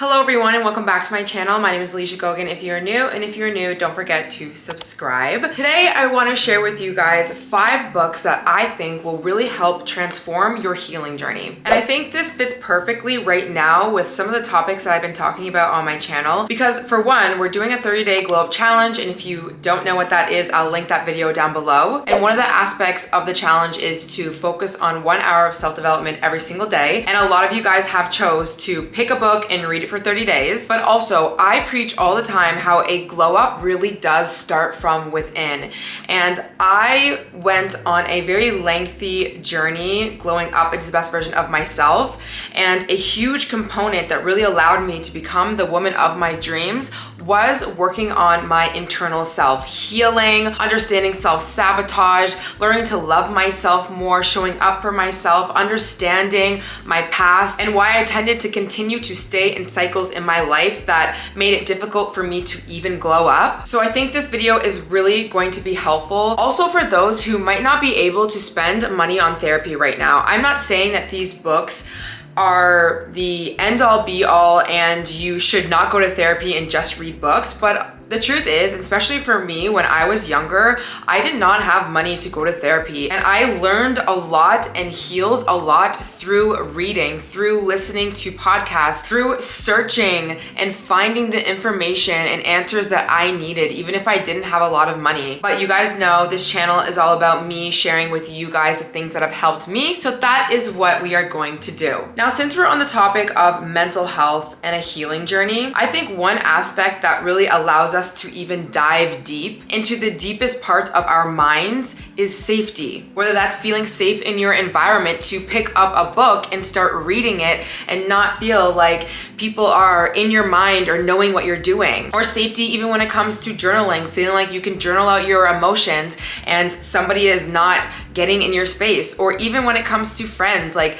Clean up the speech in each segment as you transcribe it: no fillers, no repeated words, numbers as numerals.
Hello everyone and welcome back to my channel. My name is Alicia Gogan if you're new, and if you're new, don't forget to subscribe. Today I want to share with you guys 5 books that I think will really help transform your healing journey. And I think this fits perfectly right now with some of the topics that I've been talking about on my channel because for one, we're doing a 30-day glow up challenge, and if you don't know what that is, I'll link that video down below. And one of the aspects of the challenge is to focus on 1 hour of self-development every single day. And a lot of you guys have chose to pick a book and read it for 30 days. But also, I preach all the time how a glow up really does start from within. And I went on a very lengthy journey glowing up into the best version of myself. And a huge component that really allowed me to become the woman of my dreams was working on my internal self, healing, understanding self-sabotage, learning to love myself more, showing up for myself, understanding my past, and why I tended to continue to stay in cycles in my life that made it difficult for me to even glow up. So I think this video is really going to be helpful. Also for those who might not be able to spend money on therapy right now. I'm not saying that these books are the end all be all and you should not go to therapy and just read books, but the truth is, especially for me, when I was younger, I did not have money to go to therapy. And I learned a lot and healed a lot through reading, through listening to podcasts, through searching and finding the information and answers that I needed, even if I didn't have a lot of money. But you guys know this channel is all about me sharing with you guys the things that have helped me. So that is what we are going to do. Now, since we're on the topic of mental health and a healing journey, I think one aspect that really allows us to even dive deep into the deepest parts of our minds is safety. Whether that's feeling safe in your environment to pick up a book and start reading it and not feel like people are in your mind or knowing what you're doing. Or safety even when it comes to journaling, feeling like you can journal out your emotions and somebody is not getting in your space. Or even when it comes to friends, like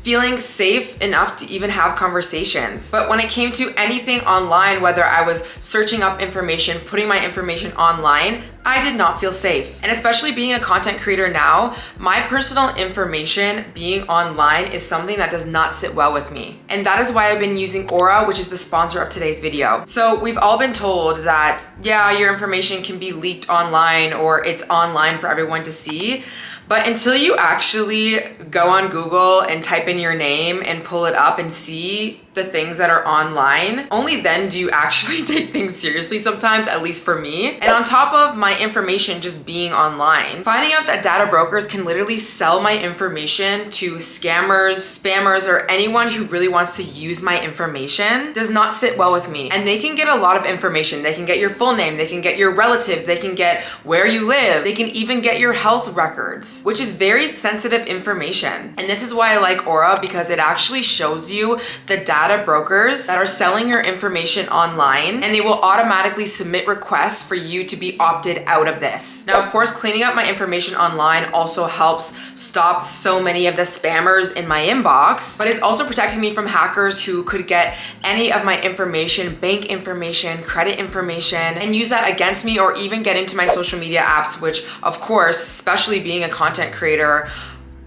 feeling safe enough to even have conversations. But when it came to anything online, whether I was searching up information, putting my information online, I did not feel safe. And especially being a content creator now, my personal information being online is something that does not sit well with me. And that is why I've been using Aura, which is the sponsor of today's video. So we've all been told that, yeah, your information can be leaked online or it's online for everyone to see. But until you actually go on Google and type in your name and pull it up and see the things that are online, only then do you actually take things seriously sometimes, at least for me. And on top of my information just being online, finding out that data brokers can literally sell my information to scammers, spammers, or anyone who really wants to use my information does not sit well with me. And they can get a lot of information. They can get your full name, they can get your relatives, they can get where you live, they can even get your health records, which is very sensitive information. And this is why I like Aura, because it actually shows you the data brokers that are selling your information online, and they will automatically submit requests for you to be opted out of this. Now, of course, cleaning up my information online also helps stop so many of the spammers in my inbox, but it's also protecting me from hackers who could get any of my information, bank information, credit information, and use that against me or even get into my social media apps, which of course, especially being a content creator,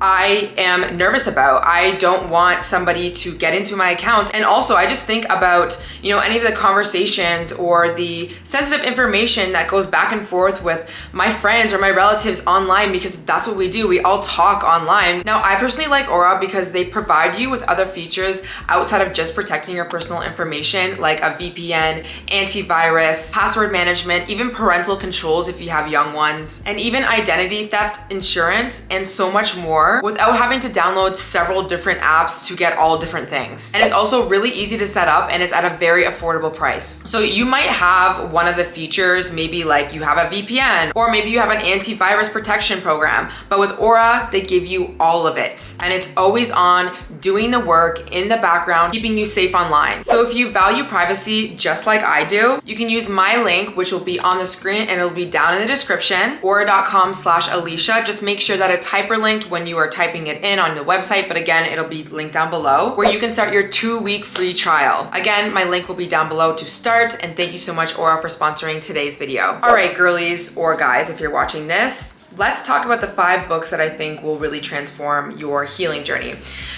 I am nervous about. I don't want somebody to get into my account. And also I just think about, any of the conversations or the sensitive information that goes back and forth with my friends or my relatives online, because that's what we do. We all talk online. Now, I personally like Aura because they provide you with other features outside of just protecting your personal information, like a VPN, antivirus, password management, even parental controls if you have young ones, and even identity theft insurance, and so much more, without having to download several different apps to get all different things. And it's also really easy to set up, and it's at a very affordable price. So you might have one of the features, maybe like you have a VPN, or maybe you have an antivirus protection program, but with Aura, they give you all of it. And it's always on, doing the work in the background, keeping you safe online. So if you value privacy just like I do, you can use my link, which will be on the screen and it'll be down in the description, aura.com/Alicia. Just make sure that it's hyperlinked when you are typing it in on the website, but again, it'll be linked down below, where you can start your 2-week free trial. Again, my link will be down below to start, and thank you so much, Aura, for sponsoring today's video. All right, girlies or guys, if you're watching this, let's talk about the 5 books that I think will really transform your healing journey.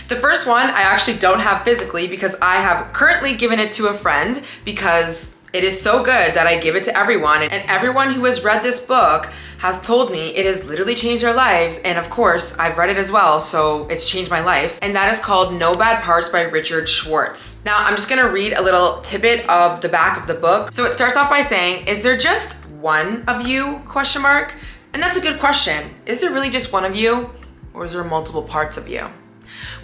The first one I actually don't have physically because I have currently given it to a friend because it is so good that I give it to everyone. And everyone who has read this book has told me it has literally changed their lives. And of course, I've read it as well, so it's changed my life. And that is called No Bad Parts by Richard Schwartz. Now, I'm just gonna read a little tidbit of the back of the book. So it starts off by saying, is there just one of you, question mark? And that's a good question. Is there really just one of you, or is there multiple parts of you?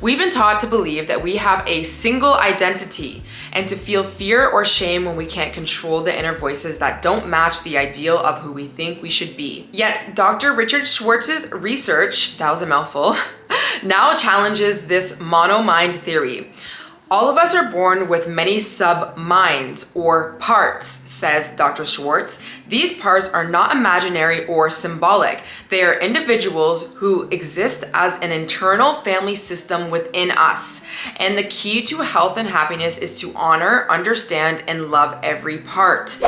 We've been taught to believe that we have a single identity and to feel fear or shame when we can't control the inner voices that don't match the ideal of who we think we should be. Yet, Dr. Richard Schwartz's research, that was a mouthful, now challenges this mono-mind theory. All of us are born with many sub-minds or parts, says Dr. Schwartz. These parts are not imaginary or symbolic. They are individuals who exist as an internal family system within us. And the key to health and happiness is to honor, understand, and love every part.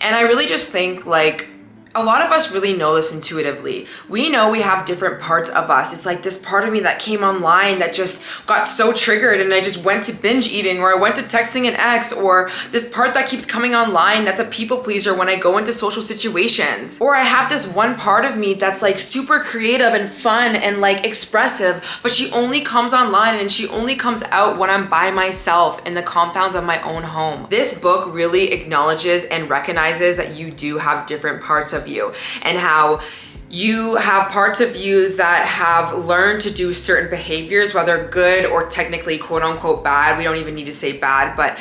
And I really just think like, a lot of us really know this intuitively. We know we have different parts of us. It's like this part of me that came online that just got so triggered and I just went to binge eating, or I went to texting an ex, or this part that keeps coming online that's a people pleaser when I go into social situations. Or I have this one part of me that's like super creative and fun and like expressive, but she only comes online and she only comes out when I'm by myself in the compounds of my own home. This book really acknowledges and recognizes that you do have different parts of you, and how you have parts of you that have learned to do certain behaviors, whether good or technically quote unquote bad. We don't even need to say bad, but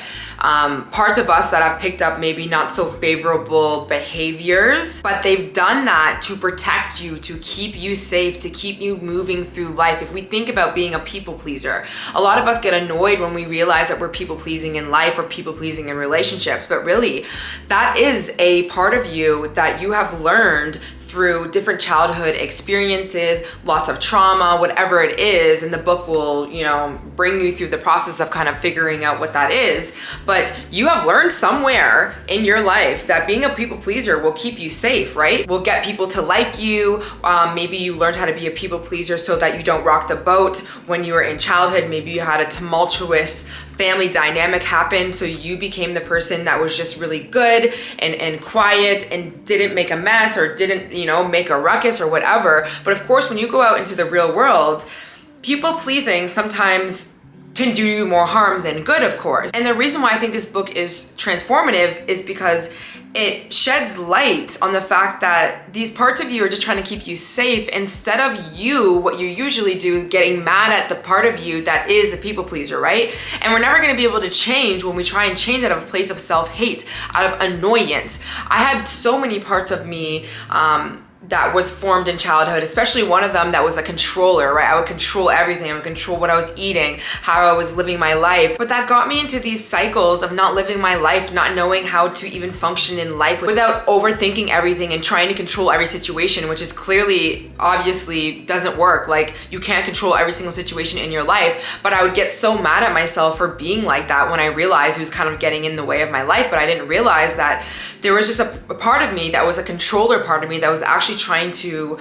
parts of us that have picked up maybe not so favorable behaviors, but they've done that to protect you, to keep you safe, to keep you moving through life. If we think about being a people pleaser, a lot of us get annoyed when we realize that we're people pleasing in life or people pleasing in relationships, but really that is a part of you that you have learned through different childhood experiences, lots of trauma, whatever it is, and the book will, bring you through the process of kind of figuring out what that is. But you have learned somewhere in your life that being a people pleaser will keep you safe, right? Will get people to like you. Maybe you learned how to be a people pleaser so that you don't rock the boat when you were in childhood. Maybe you had a tumultuous family dynamic happen, so you became the person that was just really good and quiet and didn't make a mess or didn't, make a ruckus or whatever. But of course, when you go out into the real world, people pleasing sometimes can do you more harm than good, of course. And the reason why I think this book is transformative is because it sheds light on the fact that these parts of you are just trying to keep you safe, instead of you, what you usually do, getting mad at the part of you that is a people pleaser, right? And we're never gonna be able to change when we try and change out of a place of self-hate, out of annoyance. I had so many parts of me that was formed in childhood, especially one of them that was a controller, right? I would control everything. I would control what I was eating, how I was living my life. But that got me into these cycles of not living my life, not knowing how to even function in life without overthinking everything and trying to control every situation, which is clearly, obviously doesn't work. Like, you can't control every single situation in your life. But I would get so mad at myself for being like that when I realized it was kind of getting in the way of my life. But I didn't realize that there was just a part of me that was a controller part of me that was actually trying to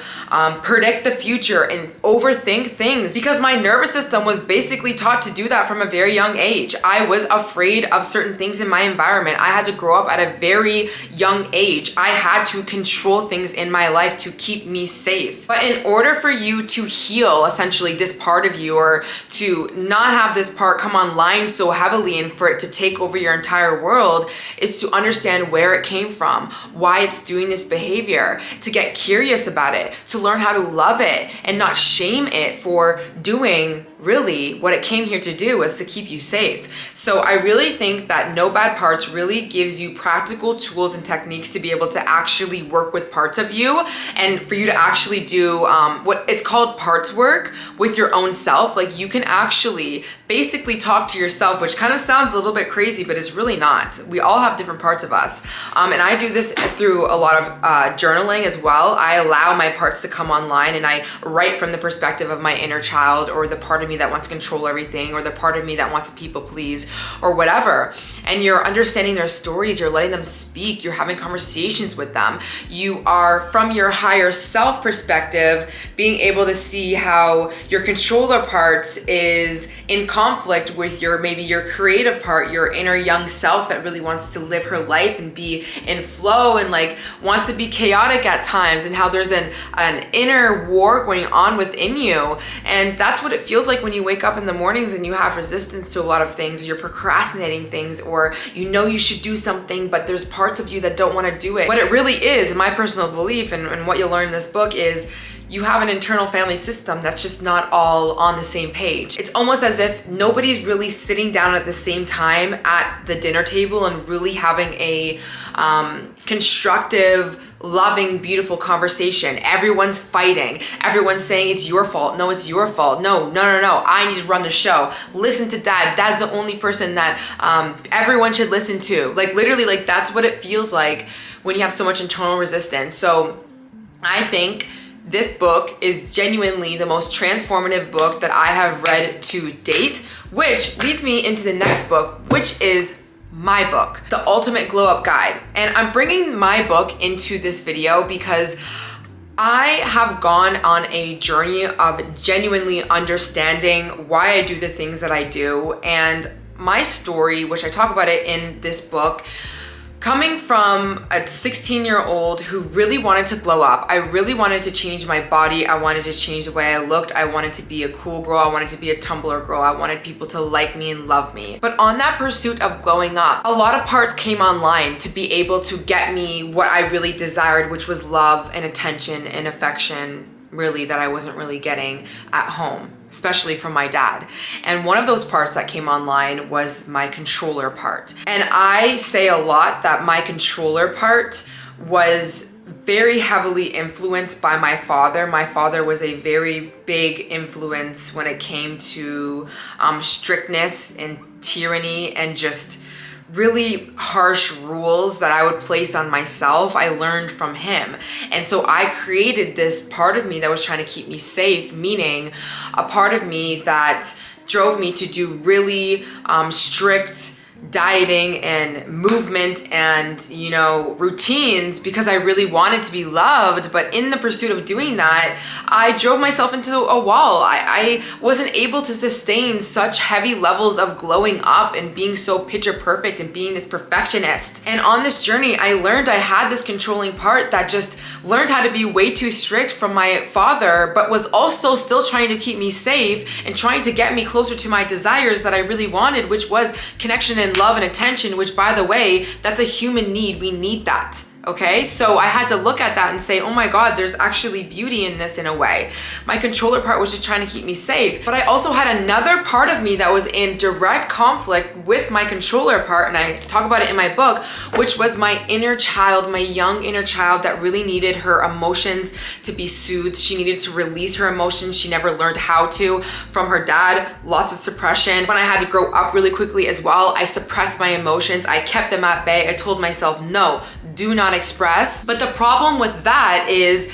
predict the future and overthink things, because my nervous system was basically taught to do that from a very young age. I was afraid of certain things in my environment. I had to grow up at a very young age. I had to control things in my life to keep me safe. But in order for you to heal essentially this part of you, or to not have this part come online so heavily and for it to take over your entire world, is to understand where it came from, why it's doing this behavior, to get curious about it, to learn how to love it and not shame it for doing really what it came here to do, was to keep you safe. So I really think that No Bad Parts really gives you practical tools and techniques to be able to actually work with parts of you, and for you to actually do what it's called parts work with your own self. Like, you can actually basically talk to yourself, which kind of sounds a little bit crazy, but it's really not. We all have different parts of us. And I do this through a lot of journaling as well. I allow my parts to come online and I write from the perspective of my inner child, or the part of me me that wants to control everything, or the part of me that wants to people please, or whatever. And you're understanding their stories, you're letting them speak, you're having conversations with them. You are, from your higher self perspective, being able to see how your controller part is in conflict with maybe your creative part, your inner young self that really wants to live her life and be in flow and like wants to be chaotic at times, and how there's an inner war going on within you. And that's what it feels like when you wake up in the mornings and you have resistance to a lot of things, or you're procrastinating things, or you know you should do something but there's parts of you that don't want to do it. What it really is, in my personal belief, and what you'll learn in this book, is you have an internal family system that's just not all on the same page. It's almost as if nobody's really sitting down at the same time at the dinner table and really having a constructive, loving, beautiful conversation. Everyone's fighting. Everyone's saying it's your fault. No, it's your fault. No, I need to run the show. Listen to dad. Dad's the only person that everyone should listen to. Like literally, like that's what it feels like when you have so much internal resistance. So I think this book is genuinely the most transformative book that I have read to date, which leads me into the next book, which is my book, The Ultimate Glow Up Guide. And I'm bringing my book into this video because I have gone on a journey of genuinely understanding why I do the things that I do. And my story, which I talk about it in this book, coming from a 16-year-old who really wanted to glow up. I really wanted to change my body. I wanted to change the way I looked. I wanted to be a cool girl. I wanted to be a Tumblr girl. I wanted people to like me and love me. But on that pursuit of glowing up, a lot of parts came online to be able to get me what I really desired, which was love and attention and affection, really, that I wasn't really getting at home, especially from my dad. And one of those parts that came online was my controller part. And I say a lot that my controller part was very heavily influenced by my father. My father was a very big influence when it came to strictness and tyranny and just really harsh rules that I would place on myself. I learned from him. And so I created this part of me that was trying to keep me safe, meaning a part of me that drove me to do really strict dieting and movement and, you know, routines because I really wanted to be loved. But in the pursuit of doing that, I drove myself into a wall. I wasn't able to sustain such heavy levels of glowing up and being so picture perfect and being this perfectionist. And on this journey, I learned I had this controlling part that just learned how to be way too strict from my father, but was also still trying to keep me safe and trying to get me closer to my desires that I really wanted, which was connection and love and attention, which, by the way, that's a human need. We need that. Okay, so I had to look at that and say, oh my God, there's actually beauty in this in a way. My controller part was just trying to keep me safe. But I also had another part of me that was in direct conflict with my controller part, and I talk about it in my book, which was my inner child, my young inner child that really needed her emotions to be soothed. She needed to release her emotions. She never learned how to from her dad, lots of suppression. When I had to grow up really quickly as well, I suppressed my emotions. I kept them at bay. I told myself, no, do not express. But the problem with that is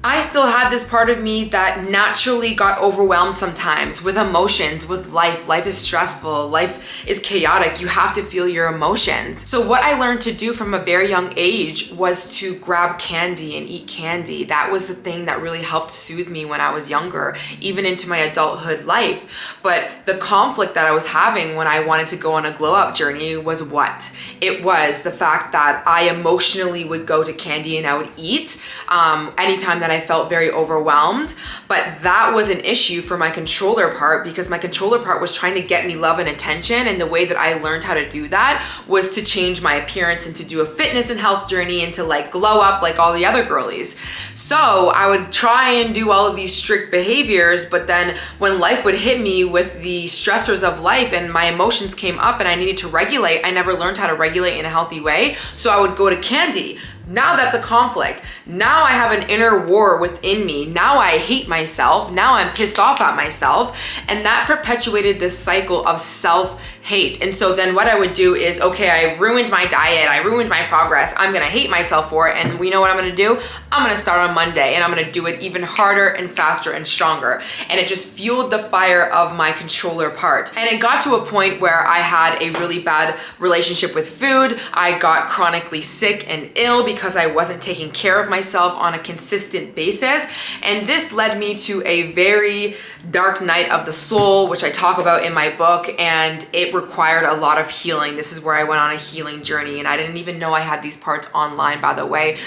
I still had this part of me that naturally got overwhelmed sometimes with emotions, with life. Life is stressful. Life is chaotic. You have to feel your emotions. So what I learned to do from a very young age was to grab candy and eat candy. That was the thing that really helped soothe me when I was younger, even into my adulthood life. But the conflict that I was having when I wanted to go on a glow up journey was what? It was the fact that I emotionally would go to candy and I would eat anytime that I felt very overwhelmed. But that was an issue for my controller part because my controller part was trying to get me love and attention. And the way that I learned how to do that was to change my appearance and to do a fitness and health journey and to like glow up like all the other girlies. So I would try and do all of these strict behaviors, but then when life would hit me with the stressors of life and my emotions came up and I needed to regulate, I never learned how to regulate in a healthy way. So I would go to candy. Now that's a conflict. Now I have an inner war within me. Now I hate myself. Now I'm pissed off at myself. And that perpetuated this cycle of self hate. And so then what I would do is, okay, I ruined my diet, I ruined my progress, I'm gonna hate myself for it, and we know what I'm gonna do? I'm gonna start on Monday and I'm gonna do it even harder and faster and stronger. And it just fueled the fire of my controller part. And it got to a point where I had a really bad relationship with food. I got chronically sick and ill because I wasn't taking care of myself on a consistent basis. And this led me to a very dark night of the soul, which I talk about in my book, and it required a lot of healing. This is where I went on a healing journey, and I didn't even know I had these parts online, by the way,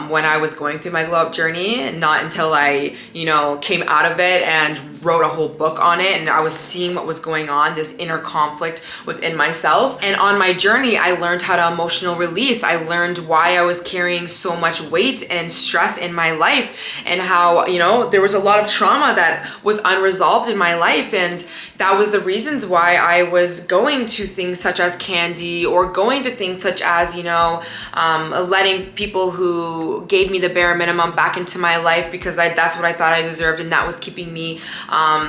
when I was going through my glow up journey, not until I, came out of it and wrote a whole book on it, and I was seeing what was going on, this inner conflict within myself. And on my journey, I learned how to emotional release. I learned why I was carrying so much weight and stress in my life, and how, there was a lot of trauma that was unresolved in my life. And that was the reasons why I was going to things such as candy, or going to things such as, letting people who gave me the bare minimum back into my life, because that's what I thought I deserved, and that was keeping me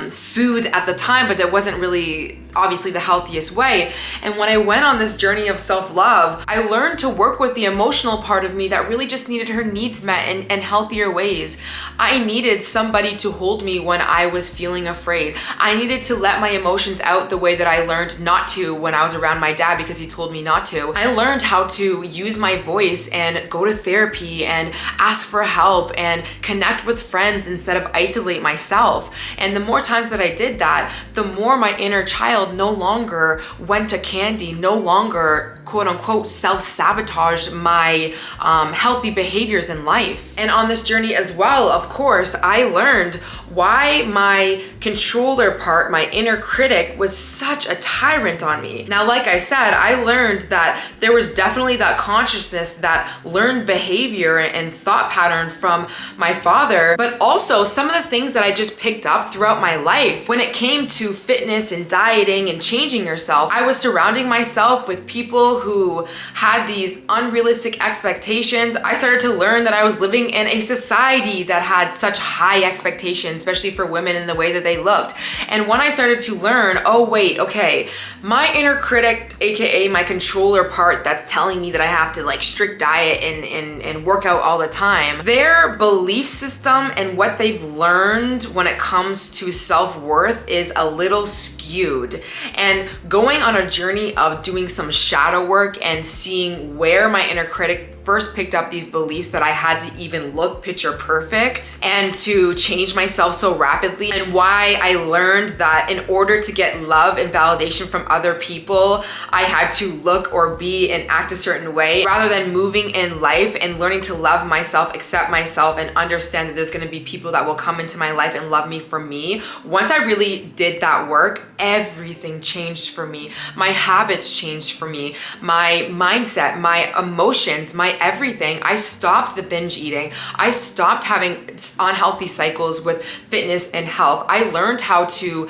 soothed at the time, but that wasn't really obviously the healthiest way. And when I went on this journey of self-love, I learned to work with the emotional part of me that really just needed her needs met in healthier ways. I needed somebody to hold me when I was feeling afraid. I needed to let my emotions out the way that I learned not to when I was around my dad, because he told me not to. I learned how to use my voice and go to therapy and ask for help and connect with friends instead of isolate myself. And the more times that I did that, the more my inner child no longer went to candy, no longer quote unquote self-sabotage my healthy behaviors in life. And on this journey as well, of course, I learned why my controller part, my inner critic, was such a tyrant on me. Now, like I said, I learned that there was definitely that consciousness, that learned behavior and thought pattern from my father, but also some of the things that I just picked up throughout my life. When it came to fitness and dieting and changing yourself, I was surrounding myself with people who had these unrealistic expectations. I started to learn that I was living in a society that had such high expectations, especially for women, in the way that they looked. And when I started to learn, oh wait, okay, my inner critic, aka my controller part that's telling me that I have to strict diet and work out all the time, their belief system and what they've learned when it comes to self-worth is a little skewed. And going on a journey of doing some shadow work and seeing where my inner critic first picked up these beliefs that I had to even look picture perfect and to change myself so rapidly, and why I learned that in order to get love and validation from other people, I had to look or be and act a certain way, rather than moving in life and learning to love myself, accept myself, and understand that there's gonna be people that will come into my life and love me for me. Once I really did that work, everything changed for me. My habits changed for me, my mindset, my emotions, my everything. I stopped the binge eating. I stopped having unhealthy cycles with fitness and health. I learned how to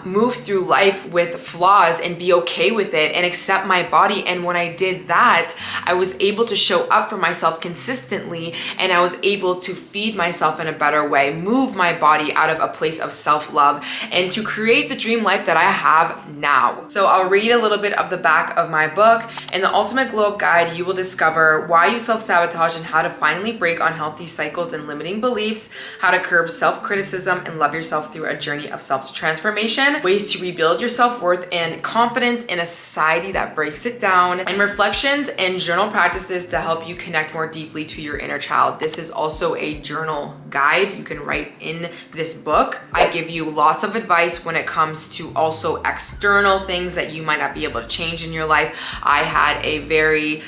move through life with flaws and be okay with it and accept my body. And when I did that, I was able to show up for myself consistently, and I was able to feed myself in a better way, move my body out of a place of self-love, and to create the dream life that I have now. So I'll read a little bit of the back of my book. In the Ultimate Glow Up Guide, you will discover why you self-sabotage and how to finally break unhealthy cycles and limiting beliefs, how to curb self-criticism and love yourself through a journey of self-transformation, ways to rebuild your self-worth and confidence in a society that breaks it down, and reflections and journal practices to help you connect more deeply to your inner child. This is also a journal guide you can write in this book. I give you lots of advice when it comes to also external things that you might not be able to change in your life. I had a very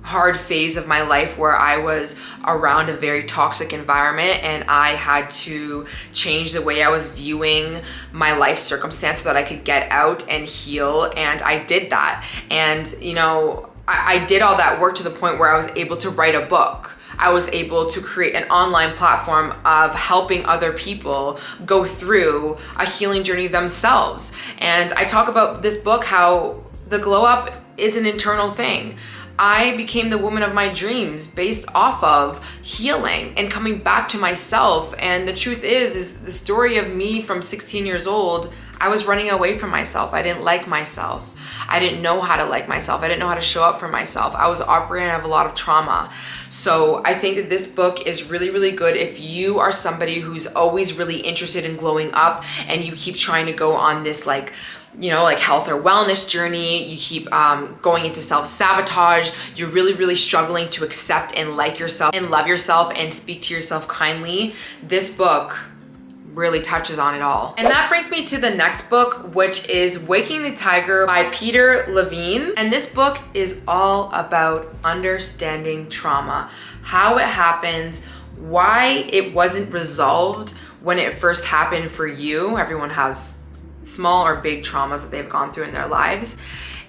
hard phase of my life where I was around a very toxic environment, and I had to change the way I was viewing my life circumstance so that I could get out and heal. And I did that. And I did all that work to the point where I was able to write a book. I was able to create an online platform of helping other people go through a healing journey themselves. And I talk about this book, how the glow up is an internal thing. I became the woman of my dreams based off of healing and coming back to myself. And the truth is the story of me from 16 years old, I was running away from myself. I didn't like myself. I didn't know how to like myself. I didn't know how to show up for myself. I was operating out of a lot of trauma. So I think that this book is really, really good if you are somebody who's always really interested in glowing up and you keep trying to go on this like health or wellness journey. You keep going into self-sabotage. You're really, really struggling to accept and like yourself and love yourself and speak to yourself kindly. This book really touches on it all. And that brings me to the next book, which is Waking the Tiger by Peter Levine. And this book is all about understanding trauma, how it happens, why it wasn't resolved when it first happened for you. Everyone has small or big traumas that they've gone through in their lives,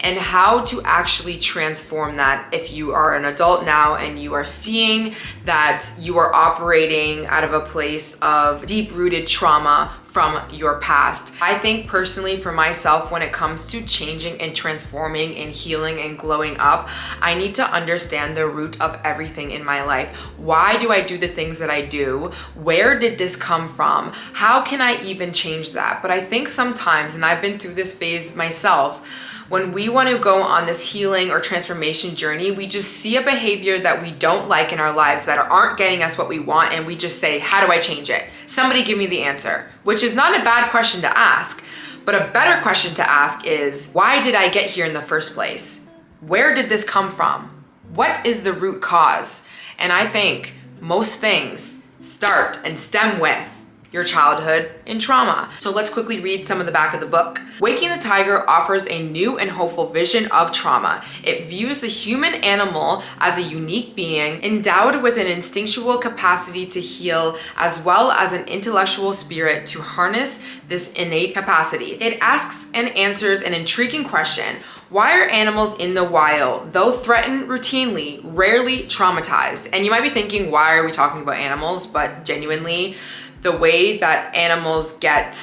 and how to actually transform that if you are an adult now and you are seeing that you are operating out of a place of deep-rooted trauma from your past. I think personally for myself, when it comes to changing and transforming and healing and glowing up, I need to understand the root of everything in my life. Why do I do the things that I do? Where did this come from? How can I even change that? But I think sometimes, and I've been through this phase myself, when we want to go on this healing or transformation journey, we just see a behavior that we don't like in our lives that aren't getting us what we want, and we just say, how do I change it? Somebody give me the answer, which is not a bad question to ask, but a better question to ask is, why did I get here in the first place? Where did this come from? What is the root cause? And I think most things start and stem with your childhood and trauma. So let's quickly read some of the back of the book. Waking the Tiger offers a new and hopeful vision of trauma. It views the human animal as a unique being endowed with an instinctual capacity to heal, as well as an intellectual spirit to harness this innate capacity. It asks and answers an intriguing question. Why are animals in the wild, though threatened routinely, rarely traumatized? And you might be thinking, why are we talking about animals? But genuinely, the way that animals get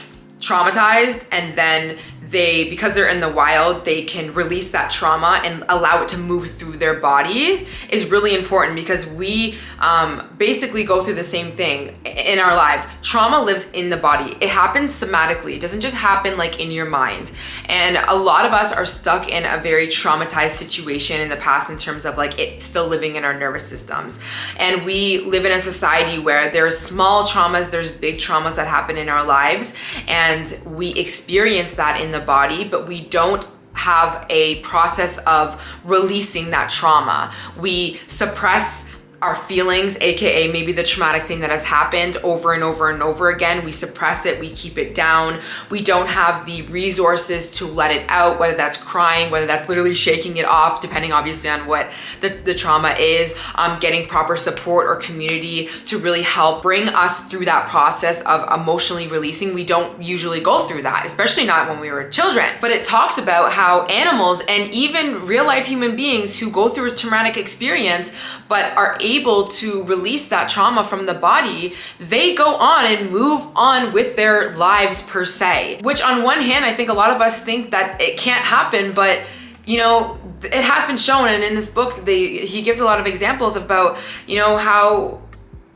traumatized and then because they're in the wild, they can release that trauma and allow it to move through their body is really important, because we basically go through the same thing in our lives. Trauma lives in the body. It happens somatically. It doesn't just happen like in your mind. And a lot of us are stuck in a very traumatized situation in the past in terms of like it still living in our nervous systems. And we live in a society where there's small traumas, there's big traumas that happen in our lives, and we experience that in the body, but we don't have a process of releasing that trauma. We suppress our feelings, aka maybe the traumatic thing that has happened over and over and over again. We suppress it, we keep it down. We don't have the resources to let it out, whether that's crying, whether that's literally shaking it off, depending obviously on what the trauma is, getting proper support or community to really help bring us through that process of emotionally releasing. We don't usually go through that, especially not when we were children. But it talks about how animals and even real life human beings who go through a traumatic experience but are able to release that trauma from the body, they go on and move on with their lives per se. Which on one hand, I think a lot of us think that it can't happen, but you know, it has been shown. And in this book, he gives a lot of examples about, you know, how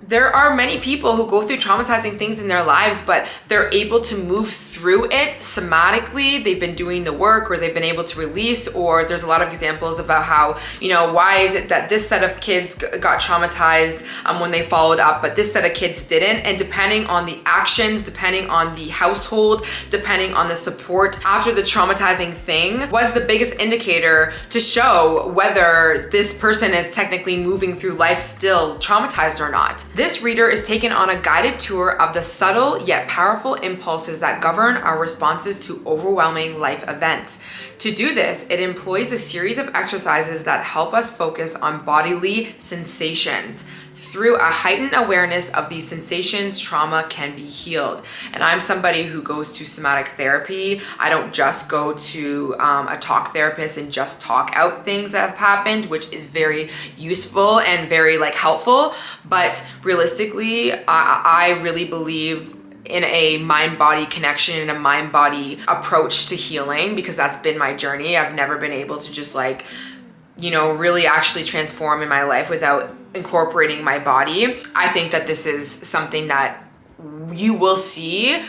there are many people who go through traumatizing things in their lives, but they're able to move through it somatically. They've been doing the work, or they've been able to release, or there's a lot of examples about how, you know, why is it that this set of kids got traumatized when they followed up, but this set of kids didn't? And depending on the actions, depending on the household, depending on the support after the traumatizing thing was the biggest indicator to show whether this person is technically moving through life still traumatized or not. This reader is taken on a guided tour of the subtle yet powerful impulses that govern our responses to overwhelming life events. To do this, it employs a series of exercises that help us focus on bodily sensations. Through a heightened awareness of these sensations, trauma can be healed. And I'm somebody who goes to somatic therapy. I don't just go to a talk therapist and just talk out things that have happened, which is very useful and very like helpful. But realistically, I really believe in a mind-body connection and a mind-body approach to healing, because that's been my journey. I've never been able to just like, you know, really actually transform in my life without incorporating my body. I think that this is something that you will see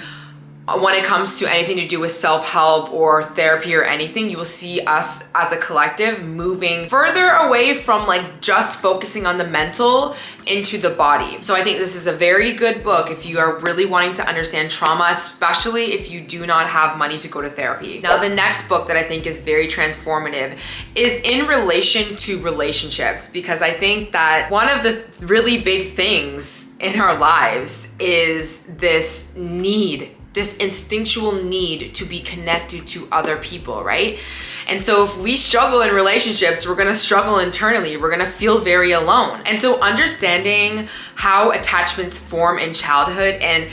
when it comes to anything to do with self-help or therapy or anything, you will see us as a collective moving further away from like just focusing on the mental into the body. So I think this is a very good book if you are really wanting to understand trauma, especially if you do not have money to go to therapy. Now, the next book that I think is very transformative is in relation to relationships, because I think that one of the really big things in our lives is this need, this instinctual need to be connected to other people, right? And so if we struggle in relationships, we're gonna struggle internally. We're gonna feel very alone. And so understanding how attachments form in childhood and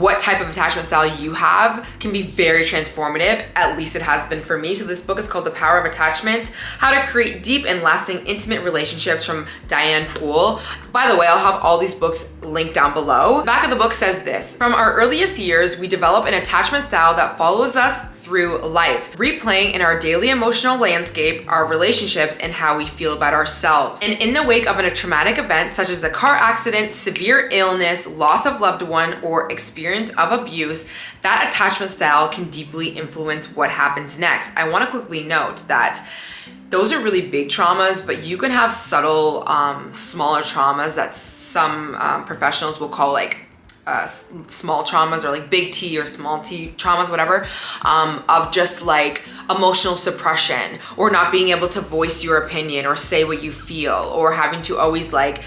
what type of attachment style you have can be very transformative. At least it has been for me. So this book is called The Power of Attachment: How to Create Deep and Lasting Intimate Relationships from Diane Poole. By the way, I'll have all these books linked down below. The back of the book says this: from our earliest years, we develop an attachment style that follows us through life, replaying in our daily emotional landscape, our relationships, and how we feel about ourselves. And in the wake of a traumatic event, such as a car accident, severe illness, loss of loved one, or experience of abuse, that attachment style can deeply influence what happens next. I want to quickly note that those are really big traumas, but you can have subtle, smaller traumas that some professionals will call like small traumas, or like big T or small T traumas, whatever, of just like emotional suppression, or not being able to voice your opinion or say what you feel, or having to always like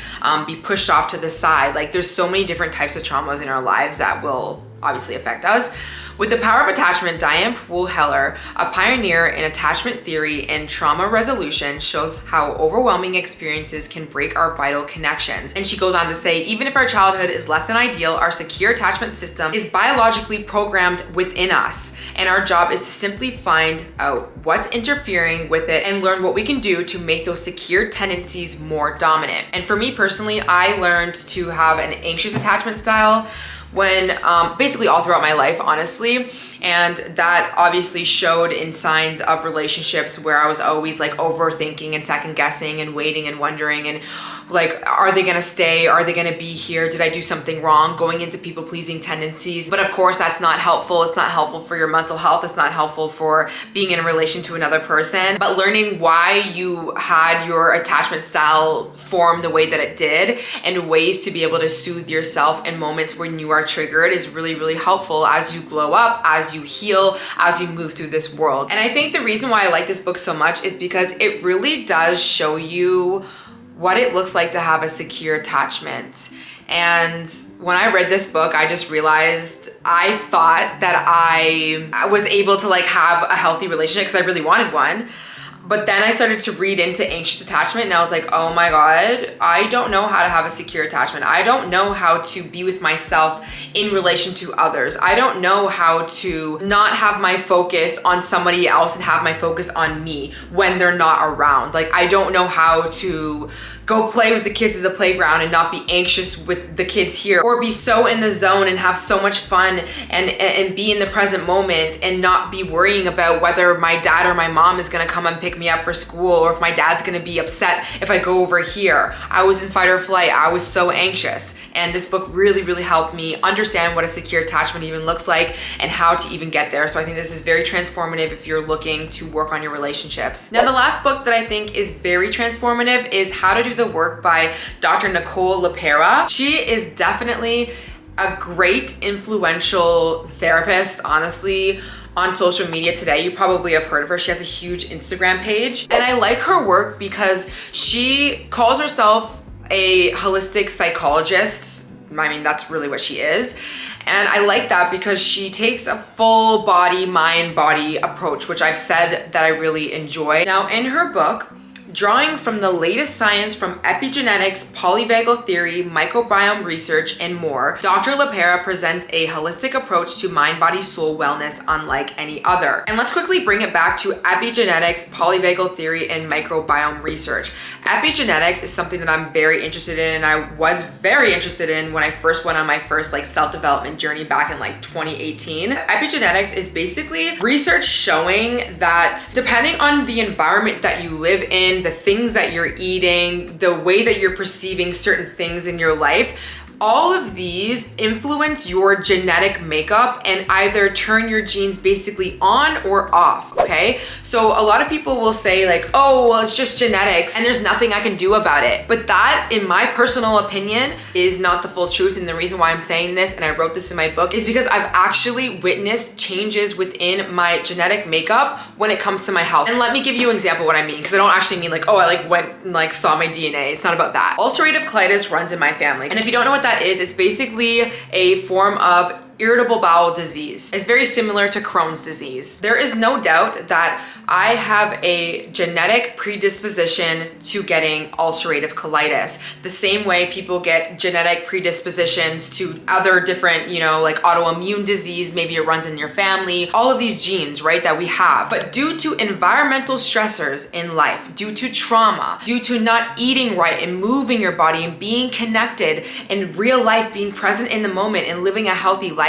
be pushed off to the side. Like there's so many different types of traumas in our lives that will obviously affect us. With The Power of Attachment, Diane Poole Heller, a pioneer in attachment theory and trauma resolution, shows how overwhelming experiences can break our vital connections. And she goes on to say, even if our childhood is less than ideal, our secure attachment system is biologically programmed within us. And our job is to simply find out what's interfering with it and learn what we can do to make those secure tendencies more dominant. And for me personally, I learned to have an anxious attachment style when basically all throughout my life, honestly. And that obviously showed in signs of relationships where I was always like overthinking and second guessing and waiting and wondering and like, are they gonna stay? Are they gonna be here? Did I do something wrong? Going into people pleasing tendencies. But of course, that's not helpful. It's not helpful for your mental health. It's not helpful for being in a relation to another person. But learning why you had your attachment style form the way that it did and ways to be able to soothe yourself in moments when you are triggered is really, really helpful as you glow up, as you heal, as you move through this world. And I think the reason why I like this book so much is because it really does show you what it looks like to have a secure attachment. And when I read this book, I just realized I thought that I was able to like have a healthy relationship because I really wanted one. But then I started to read into anxious attachment and I was like, oh my God, I don't know how to have a secure attachment. I don't know how to be with myself in relation to others. I don't know how to not have my focus on somebody else and have my focus on me when they're not around. Like, I don't know how to go play with the kids at the playground and not be anxious with the kids here, or be so in the zone and have so much fun and be in the present moment and not be worrying about whether my dad or my mom is gonna come and pick me up for school, or if my dad's gonna be upset if I go over here. I was in fight or flight. I was so anxious. And this book really, really helped me understand what a secure attachment even looks like and how to even get there. So I think this is very transformative if you're looking to work on your relationships. Now, the last book that I think is very transformative is How to Do the Work by Dr. Nicole LePera. She is definitely a great influential therapist, honestly, on social media today. You probably have heard of her. She has a huge Instagram page. And I like her work because she calls herself a holistic psychologist. I mean, that's really what she is. And I like that because she takes a full body, mind, body approach, which I've said that I really enjoy. Now, in her book, drawing from the latest science from epigenetics, polyvagal theory, microbiome research, and more, Dr. LePera presents a holistic approach to mind, body, soul wellness unlike any other. And let's quickly bring it back to epigenetics, polyvagal theory, and microbiome research. Epigenetics is something that I'm very interested in, and I was very interested in when I first went on my first like self-development journey back in like 2018. Epigenetics is basically research showing that depending on the environment that you live in, the things that you're eating, the way that you're perceiving certain things in your life, All of these influence your genetic makeup and either turn your genes basically on or off, okay? So a lot of people will say like, oh, well, it's just genetics and there's nothing I can do about it. But that, in my personal opinion, is not the full truth. And the reason why I'm saying this, and I wrote this in my book, is because I've actually witnessed changes within my genetic makeup when it comes to my health. And let me give you an example of what I mean, because I don't actually mean like, oh, I like went and like saw my DNA. It's not about that. Ulcerative colitis runs in my family. And if you don't know what that is, it's basically a form of irritable bowel disease. It's very similar to Crohn's disease. There is no doubt that I have a genetic predisposition to getting ulcerative colitis. The same way people get genetic predispositions to other different, you know, like autoimmune disease, maybe it runs in your family, all of these genes, right, that we have. But due to environmental stressors in life, due to trauma, due to not eating right and moving your body and being connected in real life, being present in the moment and living a healthy lifestyle,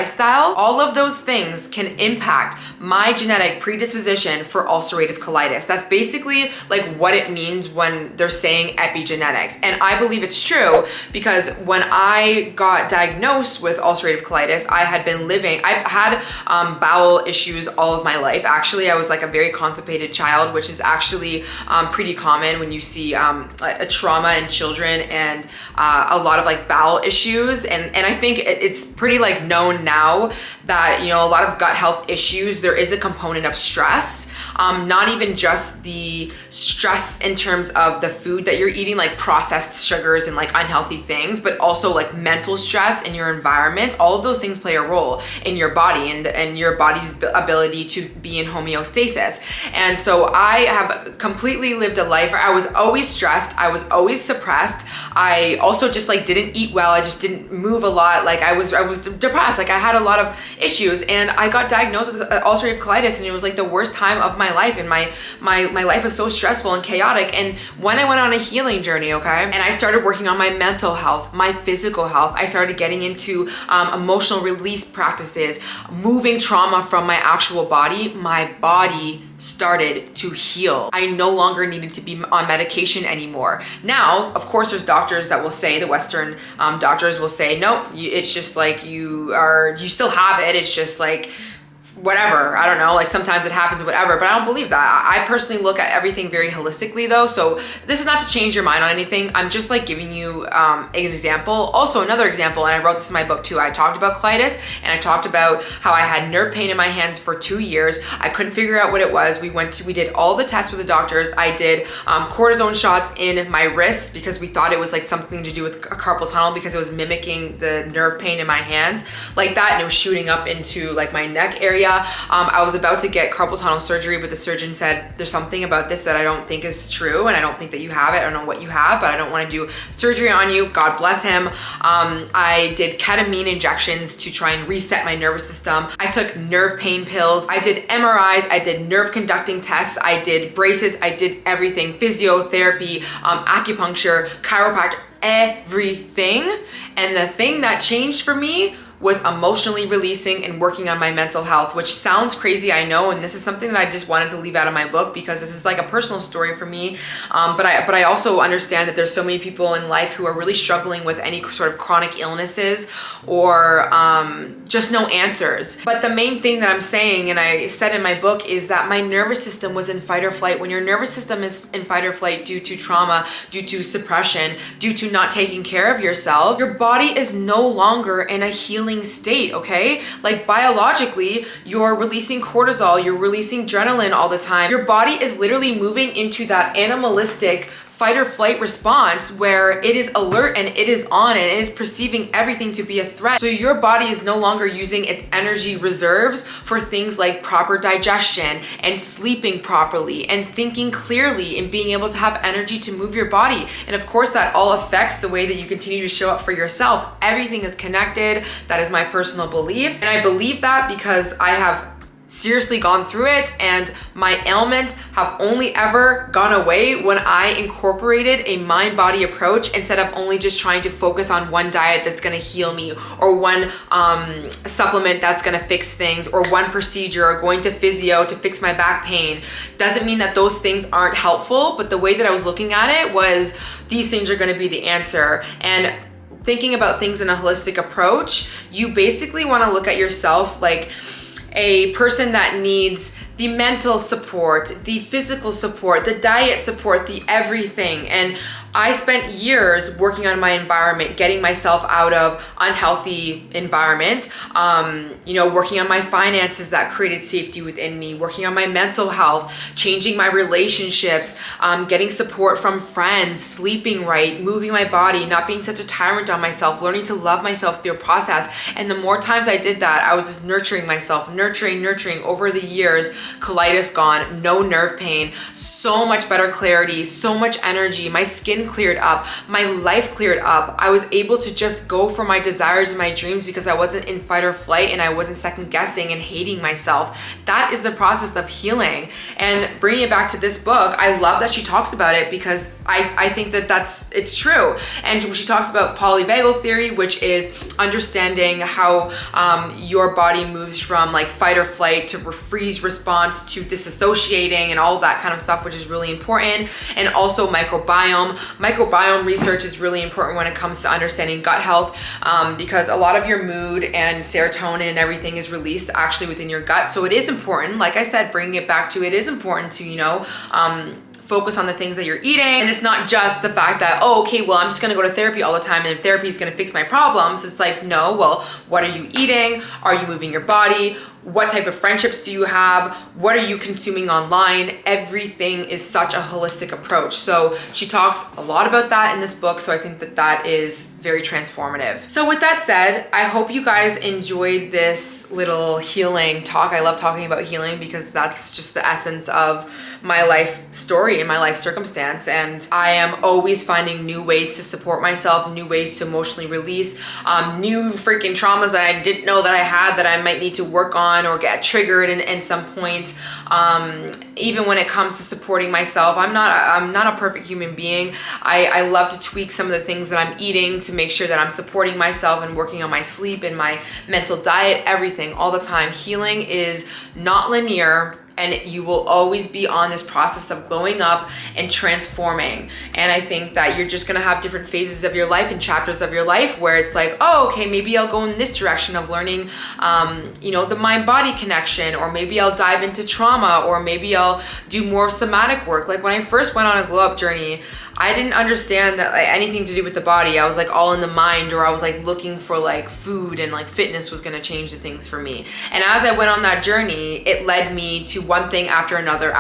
all of those things can impact my genetic predisposition for ulcerative colitis. That's basically like what it means when they're saying epigenetics. And I believe it's true because when I got diagnosed with ulcerative colitis, I've had bowel issues all of my life. Actually, I was like a very constipated child, which is actually pretty common when you see a trauma in children and a lot of like bowel issues. And I think it's pretty like known now that, you know, a lot of gut health issues, there is a component of stress, not even just the stress in terms of the food that you're eating, like processed sugars and like unhealthy things, but also like mental stress in your environment. All of those things play a role in your body and your body's ability to be in homeostasis. And so I have completely lived a life where I was always stressed. I was always suppressed. I also just like didn't eat well. I just didn't move a lot. Like I was depressed. Like I had a lot of issues and I got diagnosed with ulcerative colitis and it was like the worst time of my life, and my life was so stressful and chaotic. And when I went on a healing journey, okay, and I started working on my mental health, my physical health, I started getting into emotional release practices, moving trauma from my actual body, my body started to heal. I no longer needed to be on medication anymore. Now, of course, there's doctors that will say, the Western doctors will say, nope, it's just like you still have it. It's just like, whatever, I don't know, like sometimes it happens, whatever, but I don't believe that. I personally look at everything very holistically though, so this is not to change your mind on anything. I'm just like giving you an example. Also another example, and I wrote this in my book too, I talked about colitis and I talked about how I had nerve pain in my hands for 2 years. I couldn't figure out what it was. We did all the tests with the doctors. I did cortisone shots in my wrists because we thought it was like something to do with a carpal tunnel because it was mimicking the nerve pain in my hands like that, and it was shooting up into like my neck area. I was about to get carpal tunnel surgery, but the surgeon said, there's something about this that I don't think is true, and I don't think that you have it. I don't know what you have, but I don't want to do surgery on you. God bless him. I did ketamine injections to try and reset my nervous system. I took nerve pain pills. I did MRIs. I did nerve conducting tests. I did braces. I did everything. Physiotherapy, acupuncture, chiropractor, everything. And the thing that changed for me was emotionally releasing and working on my mental health, which sounds crazy, I know, and this is something that I just wanted to leave out of my book because this is like a personal story for me. But I also understand that there's so many people in life who are really struggling with any sort of chronic illnesses or just no answers. But the main thing that I'm saying, and I said in my book, is that my nervous system was in fight or flight. When your nervous system is in fight or flight due to trauma, due to suppression, due to not taking care of yourself, your body is no longer in a healing state, okay? Like biologically, you're releasing cortisol, you're releasing adrenaline all the time. Your body is literally moving into that animalistic fight or flight response where it is alert and it is on and it is perceiving everything to be a threat. So your body is no longer using its energy reserves for things like proper digestion and sleeping properly and thinking clearly and being able to have energy to move your body. And of course, that all affects the way that you continue to show up for yourself. Everything is connected. That is my personal belief. And I believe that because I have seriously gone through it, and my ailments have only ever gone away when I incorporated a mind-body approach instead of only just trying to focus on one diet that's gonna heal me, or one supplement that's gonna fix things, or one procedure, or going to physio to fix my back pain. Doesn't mean that those things aren't helpful, but the way that I was looking at it was, these things are gonna be the answer. And thinking about things in a holistic approach, you basically want to look at yourself like a person that needs the mental support, the physical support, the diet support, the everything. And I spent years working on my environment, getting myself out of unhealthy environments, working on my finances that created safety within me, working on my mental health, changing my relationships, getting support from friends, sleeping right, moving my body, not being such a tyrant on myself, learning to love myself through a process. And the more times I did that, I was just nurturing myself, nurturing over the years. Colitis gone, no nerve pain, so much better clarity, so much energy. My skin cleared up, my life cleared up. I was able to just go for my desires and my dreams because I wasn't in fight or flight and I wasn't second guessing and hating myself. That is the process of healing. And bringing it back to this book, I love that she talks about it because I think that it's true. And she talks about polyvagal theory, which is understanding how your body moves from like fight or flight to freeze response to disassociating and all of that kind of stuff, which is really important. And also microbiome research is really important when it comes to understanding gut health, because a lot of your mood and serotonin and everything is released actually within your gut. So it is important, like I said, bringing it back to, it is important to focus on the things that you're eating. And it's not just the fact that, oh, okay, well, I'm just gonna go to therapy all the time and therapy is gonna fix my problems. It's like, no, well, what are you eating? Are you moving your body? What type of friendships do you have? What are you consuming online? Everything is such a holistic approach. So she talks a lot about that in this book. So I think that is very transformative. So with that said, I hope you guys enjoyed this little healing talk. I love talking about healing because that's just the essence of my life story and my life circumstance. And I am always finding new ways to support myself, new ways to emotionally release, new freaking traumas that I didn't know that I had that I might need to work on or get triggered in some point. Even when it comes to supporting myself, I'm not a perfect human being. I love to tweak some of the things that I'm eating to make sure that I'm supporting myself and working on my sleep and my mental diet, everything all the time. Healing is not linear, and you will always be on this process of glowing up and transforming. And I think that you're just gonna have different phases of your life and chapters of your life where it's like, oh, okay, maybe I'll go in this direction of learning, the mind-body connection, or maybe I'll dive into trauma, or maybe I'll do more somatic work. Like when I first went on a glow up journey, I didn't understand that like anything to do with the body. I was like all in the mind, or I was like looking for like food and like fitness was gonna change the things for me. And as I went on that journey, it led me to one thing after another,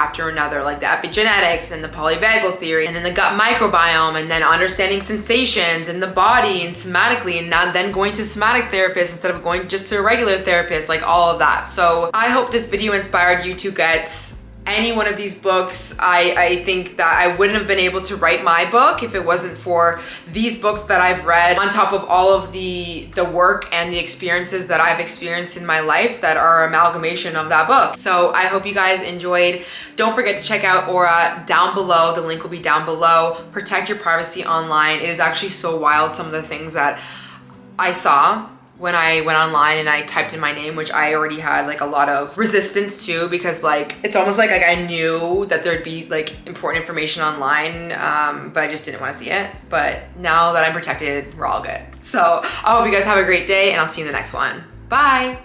like the epigenetics and the polyvagal theory, and then the gut microbiome, and then understanding sensations in the body and somatically, and then going to somatic therapists instead of going just to a regular therapist, like all of that. So I hope this video inspired you to get any one of these books. I think that I wouldn't have been able to write my book if it wasn't for these books that I've read, on top of all of the work and the experiences that I've experienced in my life that are amalgamation of that book. So I hope you guys enjoyed. Don't forget to check out Aura down below. The link will be down below. Protect your privacy online. It is actually so wild, some of the things that I saw when I went online and I typed in my name, which I already had like a lot of resistance to, because like it's almost like I knew that there'd be like important information online, but I just didn't want to see it. But now that I'm protected, we're all good. So I hope you guys have a great day, and I'll see you in the next one. Bye.